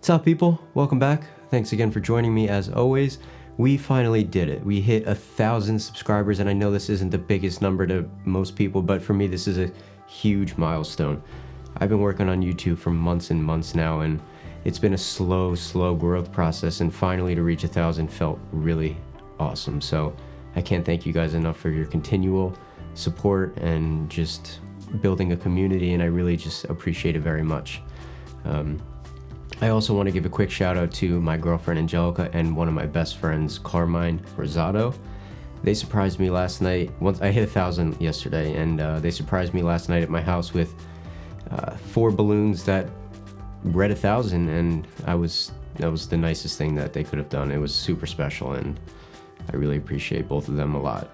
What's up, people? Welcome back. Thanks again for joining me as always. We finally did it. We hit 1,000 subscribers, and I know this isn't the biggest number to most people, but for me this is a huge milestone. I've been working on YouTube for months and months now, and it's been a slow growth process, and finally to reach 1,000 felt really awesome. So I can't thank you guys enough for your continual support and just building a community, and I really just appreciate it very much. I also want to give a quick shout out to my girlfriend Angelica and one of my best friends, Carmine Rosado. They surprised me last night. Once I hit 1,000 yesterday, and they surprised me last night at my house with 4 balloons that read 1,000, and that was the nicest thing that they could have done. It was super special, and I really appreciate both of them a lot.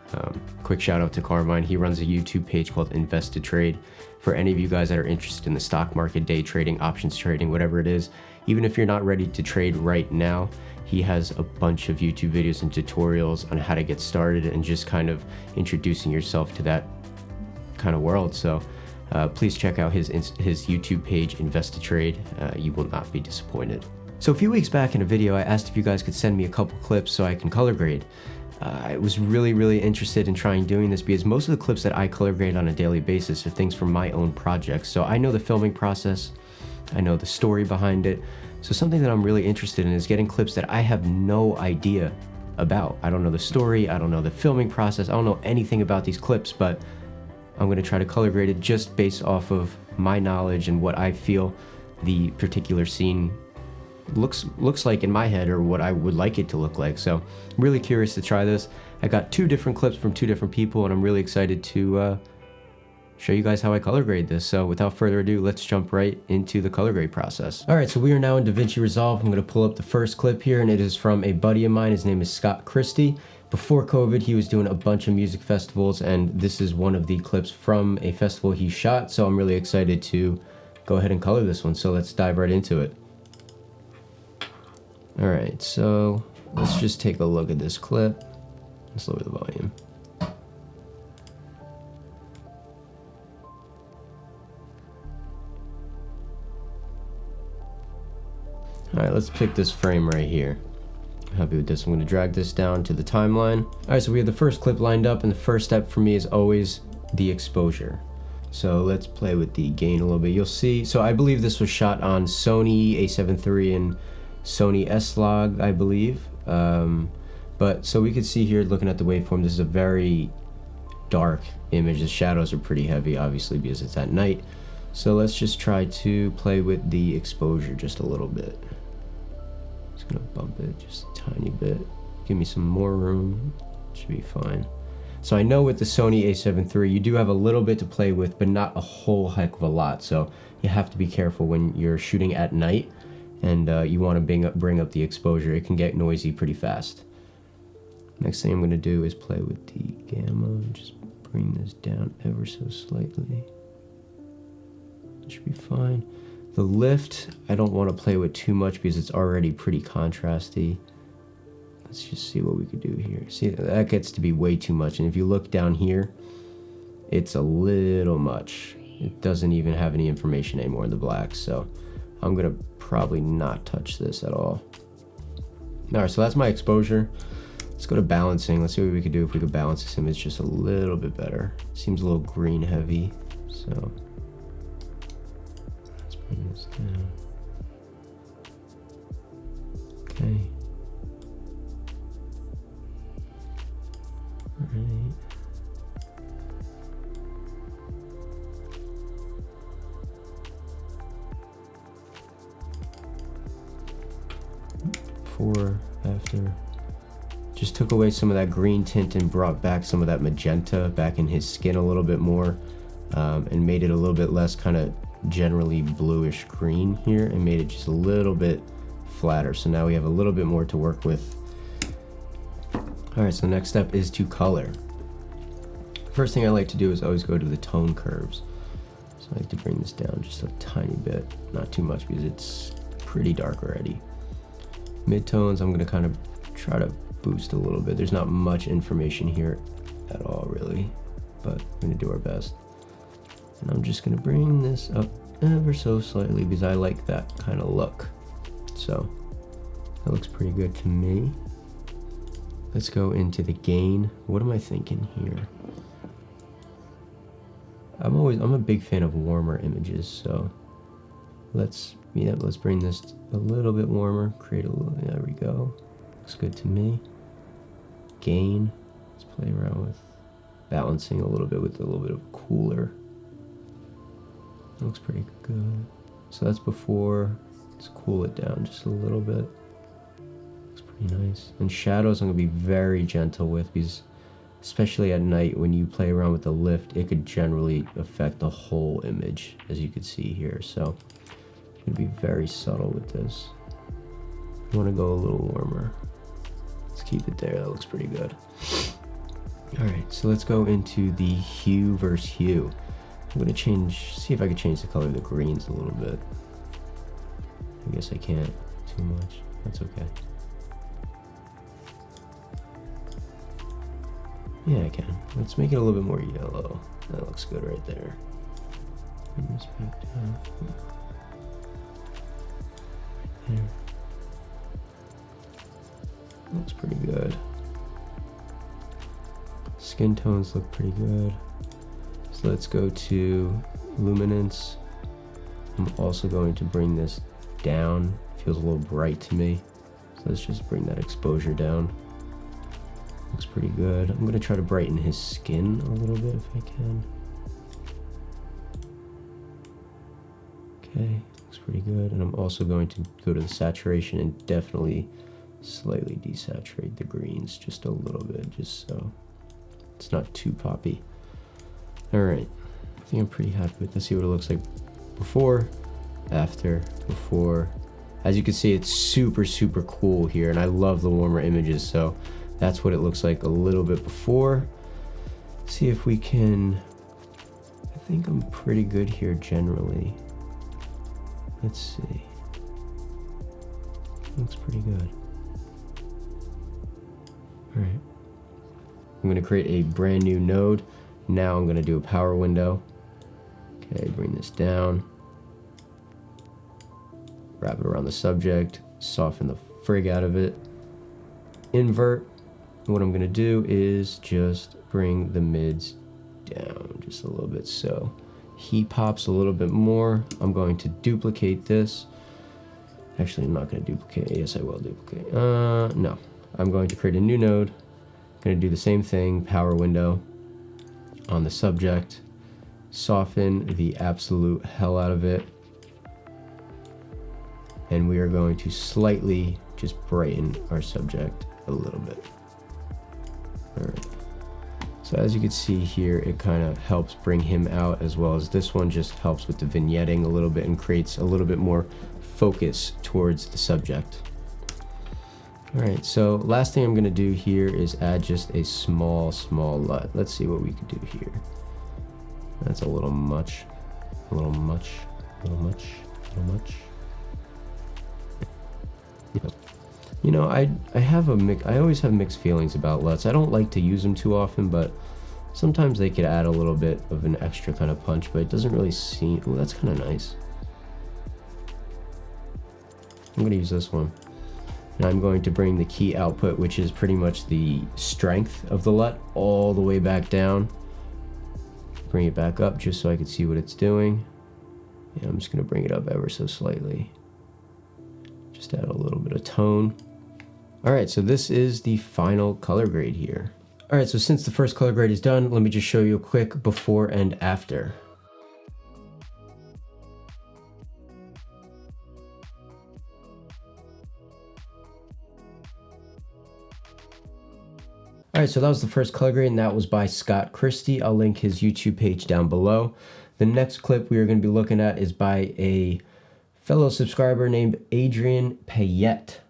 Quick shout out to Carmine. He runs a YouTube page called Invest to Trade. For any of you guys that are interested in the stock market, day trading, options trading, whatever it is, even if you're not ready to trade right now, he has a bunch of YouTube videos and tutorials on how to get started and just kind of introducing yourself to that kind of world. So please check out his YouTube page, Invest to Trade. You will not be disappointed. So a few weeks back in a video, I asked if you guys could send me a couple clips so I can color grade. I was really interested in trying doing this because most of the clips that I color grade on a daily basis are things from my own projects. So I know the filming process, I know the story behind it. So something that I'm really interested in is getting clips that I have no idea about. I don't know the story, I don't know the filming process, I don't know anything about these clips, but I'm gonna try to color grade it just based off of my knowledge and what I feel the particular scene looks like in my head, or what I would like it to look like. So I'm really curious to try this. I got 2 different clips from 2 different people, and I'm really excited to show you guys how I color grade this. So without further ado, let's jump right into the color grade process. All right, so we are now in Davinci Resolve. I'm gonna pull up the first clip here, and it is from a buddy of mine. His name is Scott Christie. Before COVID, he was doing a bunch of music festivals, and this is one of the clips from a festival he shot. So I'm really excited to go ahead and color this one. So let's dive right into it. All right, so let's just take a look at this clip. Let's lower the volume. All right, let's pick this frame right here. I'm happy with this. I'm gonna drag this down to the timeline. All right, so we have the first clip lined up, and the first step for me is always the exposure. So let's play with the gain a little bit. You'll see, so I believe this was shot on Sony A7 III and Sony S-Log, I believe. But so we could see here, looking at the waveform, this is a very dark image. The shadows are pretty heavy, obviously, because it's at night. So let's just try to play with the exposure just a little bit. Just gonna bump it just a tiny bit. Give me some more room, should be fine. So I know with the Sony A7 III, you do have a little bit to play with, but not a whole heck of a lot. So you have to be careful when you're shooting at night, and you want to bring up the exposure. It can get noisy pretty fast. Next thing I'm going to do is play with the gamma and just bring this down ever so slightly. It should be fine. The lift, I don't want to play with too much because it's already pretty contrasty. Let's just see what we could do here. See, that gets to be way too much, and if you look down here, it's a little much. It doesn't even have any information anymore in the black, so I'm gonna probably not touch this at all. All right, so that's my exposure. Let's go to balancing. Let's see what we could do if we could balance this image just a little bit better. Seems a little green heavy, so let's bring this down. Okay. All right. Before, after. Just took away some of that green tint and brought back some of that magenta back in his skin a little bit more, and made it a little bit less kind of generally bluish green here, and made it just a little bit flatter. So now we have a little bit more to work with. All right, so the next step is to color. First thing I like to do is always go to the tone curves. So I like to bring this down just a tiny bit, not too much because it's pretty dark already. Midtones, I'm gonna kind of try to boost a little bit. There's not much information here at all really, but we're gonna do our best. And I'm just gonna bring this up ever so slightly because I like that kind of look. So that looks pretty good to me. Let's go into the gain. What am I thinking here? I'm a big fan of warmer images, so let's bring this a little bit warmer. Create a little, there we go. Looks good to me. Gain. Let's play around with balancing a little bit with a little bit of cooler. That looks pretty good. So that's before. Let's cool it down just a little bit. Looks pretty nice. And shadows I'm gonna be very gentle with, because especially at night when you play around with the lift, it could generally affect the whole image, as you can see here. So I'm gonna be very subtle with this. I wanna go a little warmer. Let's keep it there, that looks pretty good. All right, so let's go into the hue versus hue. I'm gonna see if I can change the color of the greens a little bit. I guess I can't too much, that's okay. Yeah, I can. Let's make it a little bit more yellow. That looks good right there. Bring this back down. Right there. Looks pretty good. Skin tones look pretty good. So let's go to luminance. I'm also going to bring this down. Feels a little bright to me. So let's just bring that exposure down. Looks pretty good. I'm gonna try to brighten his skin a little bit if I can. Okay, looks pretty good. And I'm also going to go to the saturation and definitely slightly desaturate the greens just a little bit, just so it's not too poppy. All right, I think I'm pretty happy with this. See what it looks like before, after, before. As you can see, it's super, super cool here, and I love the warmer images, so that's what it looks like a little bit before. See if we can, I think I'm pretty good here generally. Let's see. Looks pretty good. All right. I'm gonna create a brand new node. Now I'm gonna do a power window. Okay, bring this down. Wrap it around the subject, soften the frig out of it. Invert. What I'm gonna do is just bring the mids down just a little bit so he pops a little bit more. I'm going to duplicate this. Actually, I'm not gonna duplicate. Yes, I will duplicate. No. I'm going to create a new node. I'm gonna do the same thing, power window on the subject, soften the absolute hell out of it, and we are going to slightly just brighten our subject a little bit. All right. So as you can see here, it kind of helps bring him out, as well as this one just helps with the vignetting a little bit and creates a little bit more focus towards the subject. All right, so last thing I'm gonna do here is add just a small LUT. Let's see what we can do here. That's a little much, a little much, a little much, a little much. You know, I always have mixed feelings about LUTs. I don't like to use them too often, but sometimes they could add a little bit of an extra kind of punch, but it doesn't really seem, oh, that's kind of nice. I'm gonna use this one. Now I'm going to bring the key output, which is pretty much the strength of the LUT, all the way back down. Bring it back up just so I can see what it's doing. Yeah, I'm just gonna bring it up ever so slightly. Just add a little bit of tone. All right, so this is the final color grade here. All right, so since the first color grade is done, let me just show you a quick before and after. All right, so that was the first color grade, and that was by Scott Christie. I'll link his YouTube page down below. The next clip we are going to be looking at is by a fellow subscriber named Adrian Payette.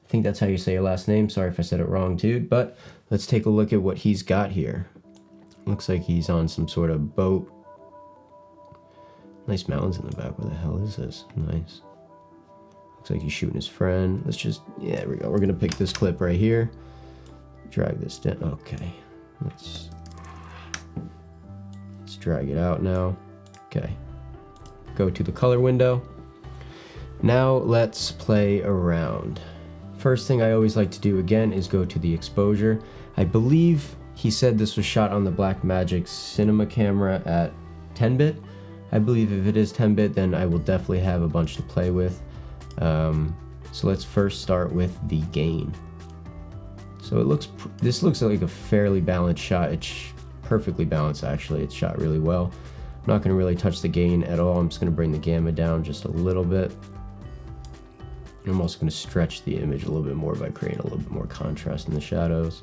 I think that's how you say your last name. Sorry if I said it wrong, dude, but let's take a look at what he's got here. Looks like he's on some sort of boat. Nice mountains in the back. Where the hell is this? Nice. Looks like he's shooting his friend. Let's just, yeah, there we go. We're going to pick this clip right here. Drag this down. Okay, let's drag it out now. Okay, go to the color window. Now let's play around. First thing I always like to do again is go to the exposure. I believe he said this was shot on the Blackmagic cinema camera at 10-bit. I believe if it is 10-bit, then I will definitely have a bunch to play with. So let's first start with the gain. So this looks like a fairly balanced shot. It's perfectly balanced actually. It's shot really well. I'm not going to really touch the gain at all. I'm just going to bring the gamma down just a little bit. I'm also going to stretch the image a little bit more by creating a little bit more contrast in the shadows.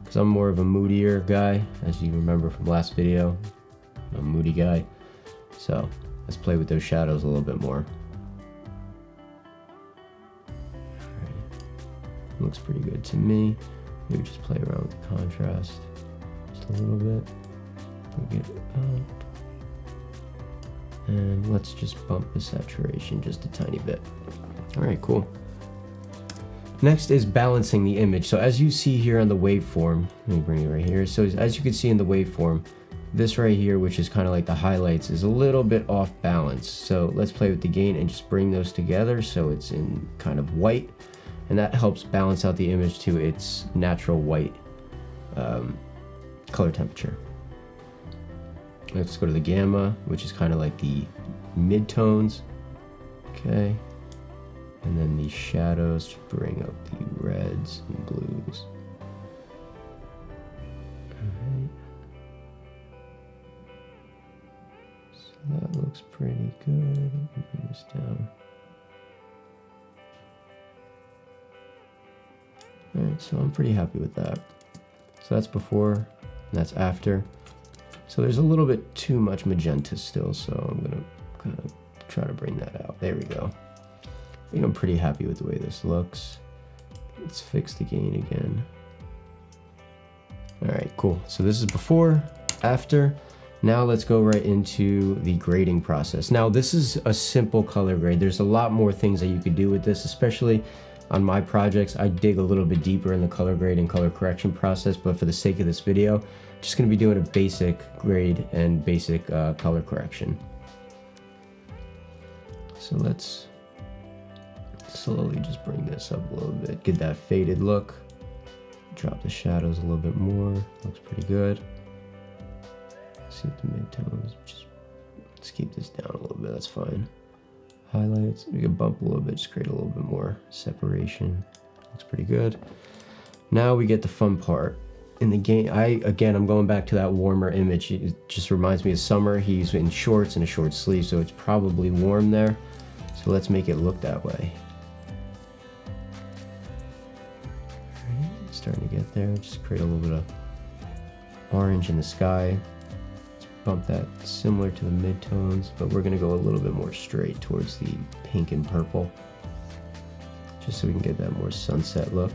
Because I'm more of a moodier guy, as you remember from last video. I'm a moody guy. So let's play with those shadows a little bit more. Alright. Looks pretty good to me. Maybe just play around with the contrast just a little bit. We'll get it up. And let's just bump the saturation just a tiny bit. Alright, cool. Next is balancing the image. So as you see here on the waveform, let me bring it right here. So as you can see in the waveform, this right here, which is kind of like the highlights, is a little bit off balance. So let's play with the gain and just bring those together so it's in kind of white. And that helps balance out the image to its natural white color temperature. Let's go to the gamma, which is kind of like the midtones. Okay. And then the shadows to bring up the reds and blues. Alright. So that looks pretty good. Let me bring this down. Alright, so I'm pretty happy with that. So that's before, and that's after. So there's a little bit too much magenta still, so I'm gonna kind of try to bring that out. There we go. I think I'm pretty happy with the way this looks. Let's fix the gain again. Alright, cool. So this is before, after. Now let's go right into the grading process. Now this is a simple color grade. There's a lot more things that you could do with this, especially on my projects. I dig a little bit deeper in the color grade and color correction process, but for the sake of this video, I'm just going to be doing a basic grade and basic color correction. So let's slowly just bring this up a little bit, get that faded look, drop the shadows a little bit more. Looks pretty good. See what the midtones, let's keep this down a little bit, that's fine. Highlights, we can bump a little bit, just create a little bit more separation. Looks pretty good. Now we get the fun part. In the game, I'm going back to that warmer image. It just reminds me of summer. He's in shorts and a short sleeve, so it's probably warm there. So let's make it look that way. Alright, starting to get there. Just create a little bit of orange in the sky. Let's bump that similar to the midtones, but we're going to go a little bit more straight towards the pink and purple, just so we can get that more sunset look.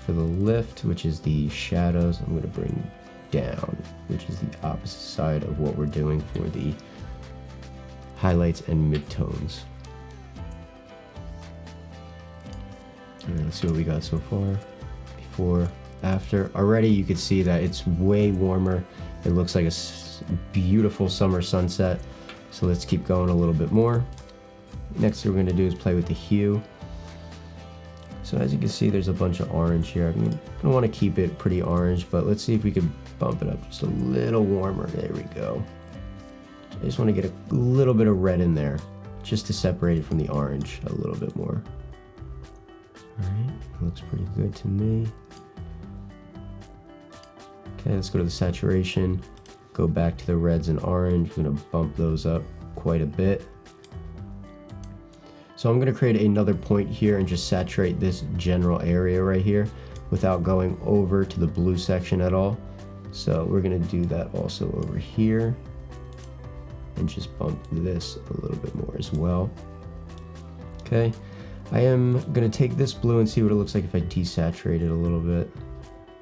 For the lift, which is the shadows, I'm going to bring down, which is the opposite side of what we're doing for the highlights and midtones. Alright, let's see what we got so far. Before, after. Already you could see that it's way warmer. It looks like a beautiful summer sunset. So let's keep going a little bit more. Next thing we're going to do is play with the hue. So as you can see, there's a bunch of orange here. I don't want to keep it pretty orange, but let's see if we can bump it up just a little warmer. There we go. I just want to get a little bit of red in there, just to separate it from the orange a little bit more. Alright, looks pretty good to me. Okay, let's go to the saturation. Go back to the reds and orange. We're going to bump those up quite a bit. So I'm going to create another point here and just saturate this general area right here without going over to the blue section at all. So we're going to do that also over here and just bump this a little bit more as well. Okay, I am going to take this blue and see what it looks like if I desaturate it a little bit.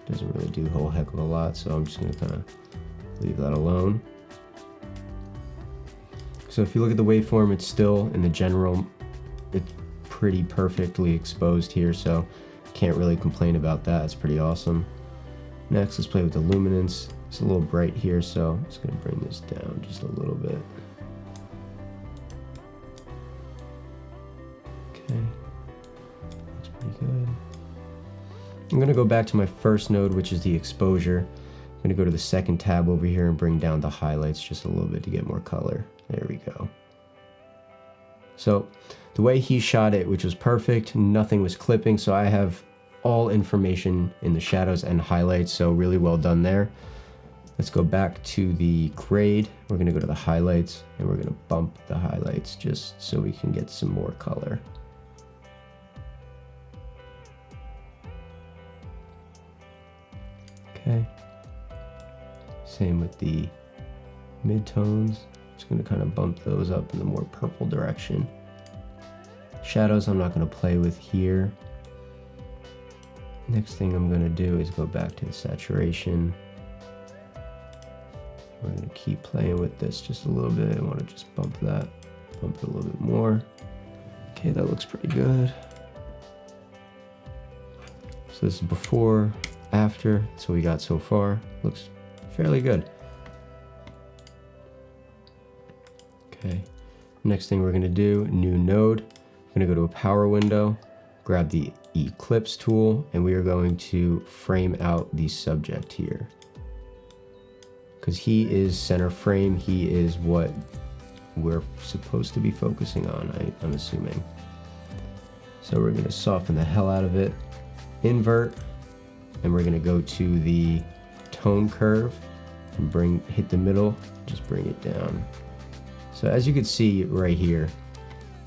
Doesn't really do a whole heck of a lot, so I'm just going to kind of leave that alone. So if you look at the waveform, it's still in the general, it's pretty perfectly exposed here, so can't really complain about that. It's pretty awesome. Next, let's play with the luminance. It's a little bright here, so I'm just going to bring this down just a little bit. I'm gonna go back to my first node, which is the exposure. I'm gonna go to the second tab over here and bring down the highlights just a little bit to get more color. There we go. So the way he shot it, which was perfect, nothing was clipping, so I have all information in the shadows and highlights, so really well done there. Let's go back to the grade. We're gonna go to the highlights and we're gonna bump the highlights just so we can get some more color. Okay. Same with the midtones. Just gonna kind of bump those up in the more purple direction. Shadows I'm not gonna play with here. Next thing I'm gonna do is go back to the saturation. We're gonna keep playing with this just a little bit. I wanna just bump it a little bit more. Okay, that looks pretty good. So this is before, after, that's what we got so far. Looks fairly good. Okay, next thing we're gonna do, new node. We're gonna go to a power window, grab the eclipse tool, and we are going to frame out the subject here. Because he is center frame, he is what we're supposed to be focusing on, I'm assuming. So we're gonna soften the hell out of it, invert, and we're gonna go to the tone curve and hit the middle, just bring it down. So as you can see right here,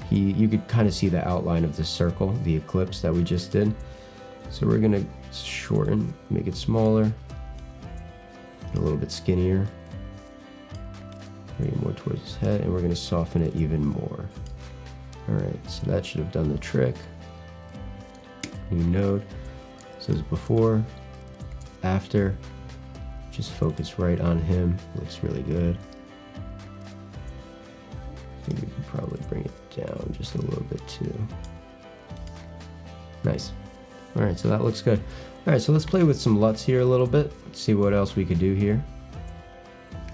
you could kind of see the outline of the circle, the eclipse that we just did. So we're gonna shorten, make it smaller, a little bit skinnier, bring it more towards his head, and we're gonna soften it even more. All right, so that should have done the trick. New node, says before, after, just focus right on him, looks really good. I think we can probably bring it down just a little bit too. Nice. All right, so that looks good. All right, so let's play with some LUTs here a little bit. Let's see what else we could do here.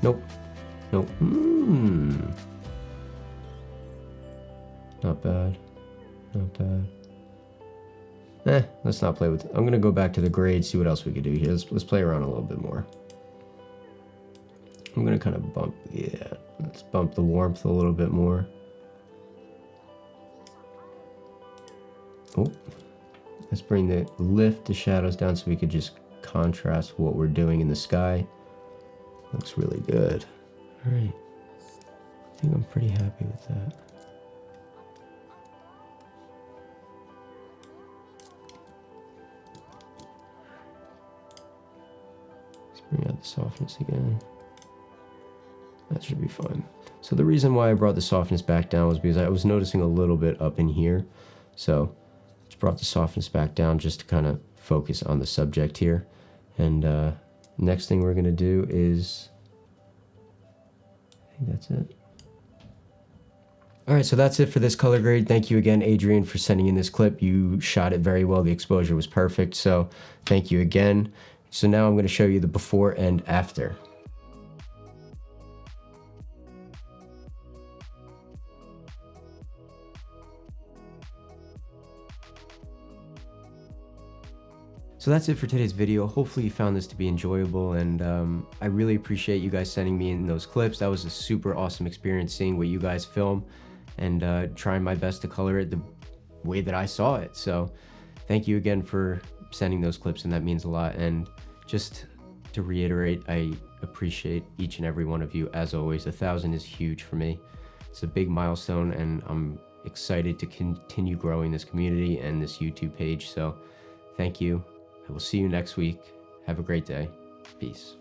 Nope. Nope. Not bad. Not bad. Let's not play with it. I'm gonna go back to the grade, see what else we could do here. Let's play around a little bit more. I'm gonna kind of bump, yeah, let's bump the warmth a little bit more. Oh, let's lift the shadows down so we could just contrast what we're doing in the sky. Looks really good. All right, I think I'm pretty happy with that. Let's bring out the softness again. That should be fine. So the reason why I brought the softness back down was because I was noticing a little bit up in here. So just brought the softness back down just to kind of focus on the subject here. And next thing we're gonna do is, I think that's it. All right, so that's it for this color grade. Thank you again, Adrian, for sending in this clip. You shot it very well. The exposure was perfect. So thank you again. So now I'm gonna show you the before and after. So that's it for today's video. Hopefully you found this to be enjoyable, and I really appreciate you guys sending me in those clips. That was a super awesome experience seeing what you guys film and trying my best to color it the way that I saw it. So thank you again for sending those clips, and that means a lot. And just to reiterate, I appreciate each and every one of you as always. 1,000 is huge for me. It's a big milestone, and I'm excited to continue growing this community and this YouTube page. So thank you. I will see you next week. Have a great day. Peace.